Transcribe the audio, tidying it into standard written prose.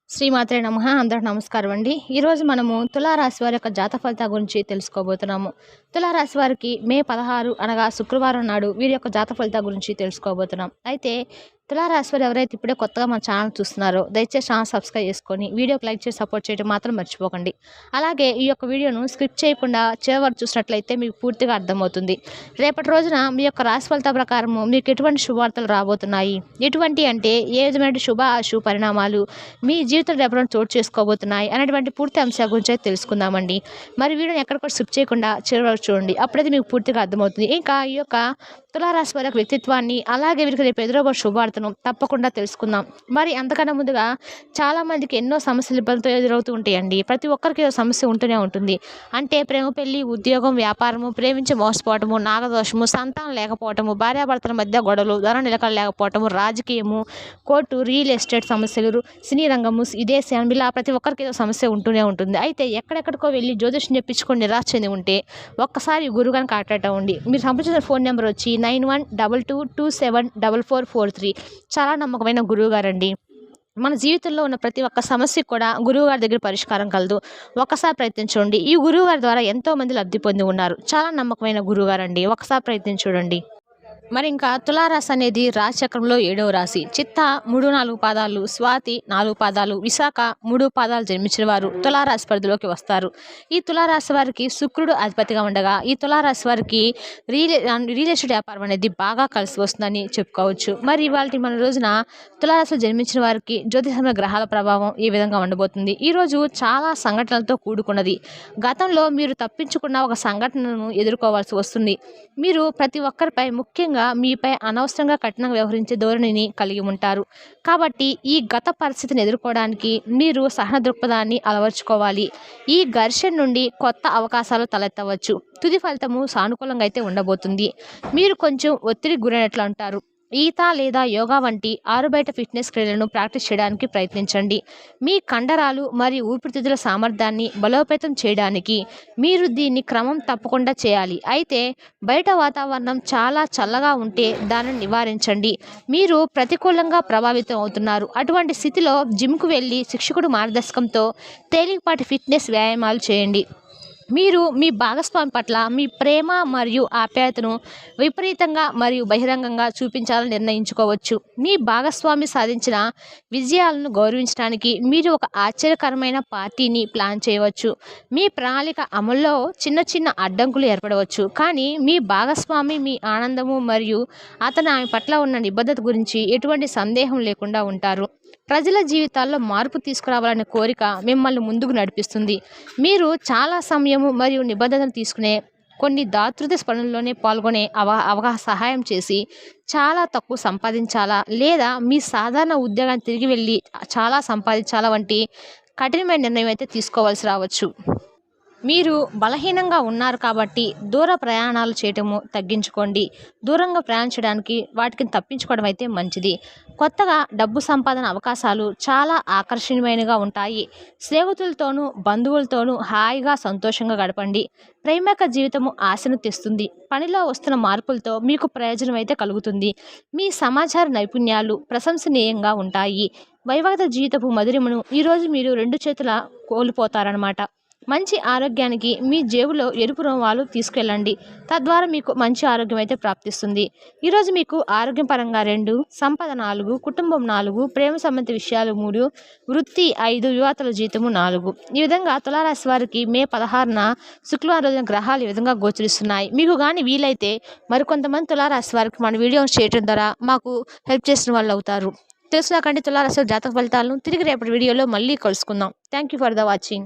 శ్రీమాత్రే నమః. అందరికి నమస్కారం అండి. ఈరోజు మనము తులారాశి వారి యొక్క జాతక ఫలితాల గురించి తెలుసుకోబోతున్నాము. తులారాశి వారికి మే 16 అనగా శుక్రవారం నాడు వీరి యొక్క జాతక ఫలితాల గురించి తెలుసుకోబోతున్నాం. అయితే తులారాశి వారు ఎవరైతే ఇప్పుడే కొత్తగా మన ఛానల్ చూస్తున్నారో దయచేసి ఛానల్ సబ్స్క్రైబ్ చేసుకొని వీడియోకి లైక్ చేసి సపోర్ట్ చేయడం మాత్రం మర్చిపోకండి. అలాగే ఈ యొక్క వీడియోను స్క్రిప్ట్ చేయకుండా చివరి వరకు చూసినట్లయితే మీకు పూర్తిగా అర్థమవుతుంది. రేపటి రోజున మీ యొక్క రాశి ఫలితాల ప్రకారము మీకు ఎటువంటి శుభవార్తలు రాబోతున్నాయి, ఎటువంటి అంటే ఏ విధమైన శుభ అశుభ పరిణామాలు మీ జీవితం రేపటి చోటు చేసుకోబోతున్నాయి అనేటువంటి పూర్తి అంశాల గురించి అయితే తెలుసుకుందామండి. మరి వీడియోని ఎక్కడికి స్కిప్ చేయకుండా చివరి వరకు చూడండి, అప్పుడైతే మీకు పూర్తిగా అర్థమవుతుంది. ఇంకా ఈ యొక్క తులారాశి వారి యొక్క వ్యక్తిత్వాన్ని అలాగే వీరికి రేపు ఎదురొక శుభవార్తను తప్పకుండా తెలుసుకుందాం. మరి అంతకన్నా ముందుగా చాలామందికి ఎన్నో సమస్యలు ఇబ్బందితో ఎదురవుతూ ఉంటాయండి. ప్రతి ఒక్కరికి ఏదో సమస్య ఉంటూనే ఉంటుంది. అంటే ప్రేమ, పెళ్లి, ఉద్యోగం, వ్యాపారము, ప్రేమించి మోసపోవటము, నాగదోషము, సంతానం లేకపోవటము, భార్యాభర్తల మధ్య గొడవలు, ధన నిలకడ లేకపోవటము, రాజకీయము, కోర్టు, రియల్ ఎస్టేట్ సమస్యలు, సినీ రంగము, విదేశం, ఇలా ప్రతి ఒక్కరికి ఏదో సమస్య ఉంటూనే ఉంటుంది. అయితే ఎక్కడెక్కడికో వెళ్ళి జ్యోతిష్యం చెప్పించుకొని నిరాశ చెంది ఉంటే ఒక్కసారి గురుగారిని కాంటాక్ట్ అవ్వండి. మీరు సంప్రదించిన ఫోన్ నెంబర్ వచ్చి 9122274443. చాలా నమ్మకమైన గురువు గారండి. మన జీవితంలో ఉన్న ప్రతి ఒక్క సమస్యకు కూడా గురువుగారి దగ్గర పరిష్కారం కలదు. ఒక్కసారి ప్రయత్నించండి. ఈ గురువుగారి ద్వారా ఎంతో మంది లబ్ధి పొంది ఉన్నారు. చాలా నమ్మకమైన గురువుగారండి. ఒకసారి ప్రయత్నించండి. మరి ఇంకా తులారాశి అనేది రాశి చక్రంలో 7వ రాశి. చిత్త 3-4 పాదాలు, స్వాతి 4 పాదాలు, విశాఖ 3 పాదాలు జన్మించిన వారు తులారాశి పరిధిలోకి వస్తారు. ఈ తులారాశి వారికి శుక్రుడు అధిపతిగా ఉండగా ఈ తులారాశి వారికి రియల్ ఎస్టేట్ వ్యాపారం అనేది బాగా కలిసి వస్తుందని చెప్పుకోవచ్చు. మరి ఇవాళ మన రోజున తులారాశిలో జన్మించిన వారికి జ్యోతిషంలో గ్రహాల ప్రభావం ఈ విధంగా ఉండబోతుంది. ఈరోజు చాలా సంఘటనలతో కూడుకున్నది. గతంలో మీరు తప్పించుకున్న ఒక సంఘటనను ఎదుర్కోవాల్సి వస్తుంది. మీరు ప్రతి ఒక్కరిపై ముఖ్యంగా మీపై అనవసరంగా కఠినంగా వ్యవహరించే ధోరణిని కలిగి ఉంటారు. కాబట్టి ఈ గత పరిస్థితిని ఎదుర్కోవడానికి మీరు సహన దృక్పథాన్ని అలవర్చుకోవాలి. ఈ ఘర్షణ నుండి కొత్త అవకాశాలు తలెత్తవచ్చు. తుది ఫలితము సానుకూలంగా అయితే ఉండబోతుంది. మీరు కొంచెం ఒత్తిడికి గురైనట్లు అంటారు. ఈత లేదా యోగా వంటి ఆరుబయట ఫిట్నెస్ క్రీడలను ప్రాక్టీస్ చేయడానికి ప్రయత్నించండి. మీ కండరాలు మరియు ఊపిరితిత్తుల సామర్థ్యాన్ని బలోపేతం చేయడానికి మీరు దీన్ని క్రమం తప్పకుండా చేయాలి. అయితే బయట వాతావరణం చాలా చల్లగా ఉంటే దానిని నివారించండి. మీరు ప్రతికూలంగా ప్రభావితం అవుతున్నారు. అటువంటి స్థితిలో జిమ్కు వెళ్ళి శిక్షకుడు మార్గదర్శకంతో తేలికపాటి ఫిట్నెస్ వ్యాయామాలు చేయండి. మీరు మీ భాగస్వామి పట్ల మీ ప్రేమ మరియు ఆప్యాయతను విపరీతంగా మరియు బహిరంగంగా చూపించాలని నిర్ణయించుకోవచ్చు. మీ భాగస్వామి సాధించిన విజయాలను గౌరవించడానికి మీరు ఒక ఆశ్చర్యకరమైన పార్టీని ప్లాన్ చేయవచ్చు. మీ ప్రణాళిక అమల్లో చిన్న చిన్న అడ్డంకులు ఏర్పడవచ్చు, కానీ మీ భాగస్వామి మీ ఆనందము మరియు అతను ఆమె పట్ల ఉన్న నిబద్ధత గురించి ఎటువంటి సందేహం లేకుండా ఉంటారు. ప్రజల జీవితాల్లో మార్పు తీసుకురావాలనే కోరిక మిమ్మల్ని ముందుకు నడిపిస్తుంది. మీరు చాలా సమయము మరియు నిబద్ధతను తీసుకునే కొన్ని దాతృత్వ పనుల్లోనే పాల్గొనే సహాయం చేసి చాలా తక్కువ సంపాదించాలా లేదా మీ సాధారణ ఉద్యోగాన్ని తిరిగి వెళ్ళి చాలా సంపాదించాలా వంటి కఠినమైన నిర్ణయం అయితే తీసుకోవాల్సి రావచ్చు. మీరు బలహీనంగా ఉన్నారు కాబట్టి దూర ప్రయాణాలు చేయటము తగ్గించుకోండి. దూరంగా ప్రయాణించడానికి వాటికి తప్పించుకోవడం అయితే మంచిది. కొత్తగా డబ్బు సంపాదన అవకాశాలు చాలా ఆకర్షణీయమైనగా ఉంటాయి. స్నేహితులతోనూ బంధువులతోనూ హాయిగా సంతోషంగా గడపండి. ప్రేమిక జీవితము ఆశను తెస్తుంది. పనిలో వస్తున్న మార్పులతో మీకు ప్రయోజనం అయితే కలుగుతుంది. మీ సమాచార నైపుణ్యాలు ప్రశంసనీయంగా ఉంటాయి. వైవాహిక జీవితపు మధురిమను ఈరోజు మీరు 2 చేతుల కోల్పోతారన్నమాట. మంచి ఆరోగ్యానికి మీ జేబులో ఎరుపు రుమాలు తీసుకెళ్ళండి. తద్వారా మీకు మంచి ఆరోగ్యం అయితే ప్రాప్తిస్తుంది. ఈరోజు మీకు ఆరోగ్యం పరంగా 2, సంపద 4, కుటుంబం 4, ప్రేమ సంబంధిత విషయాలు 3, వృత్తి 5, యువతల జీతము 4. ఈ విధంగా తులారాశి వారికి మే 16న శుక్రవారం రోజున గ్రహాలు ఈ విధంగా గోచరిస్తున్నాయి. మీకు కానీ వీలైతే మరికొంతమంది తులారాశి వారికి మన వీడియోస్ చేయడం ద్వారా మాకు హెల్ప్ చేసిన వాళ్ళు అవుతారు. తెలుసునాకండి తులారాశి జాతక ఫలితాలను తిరిగి రేపటి వీడియోలో మళ్ళీ కలుసుకుందాం. Thank you for the watching.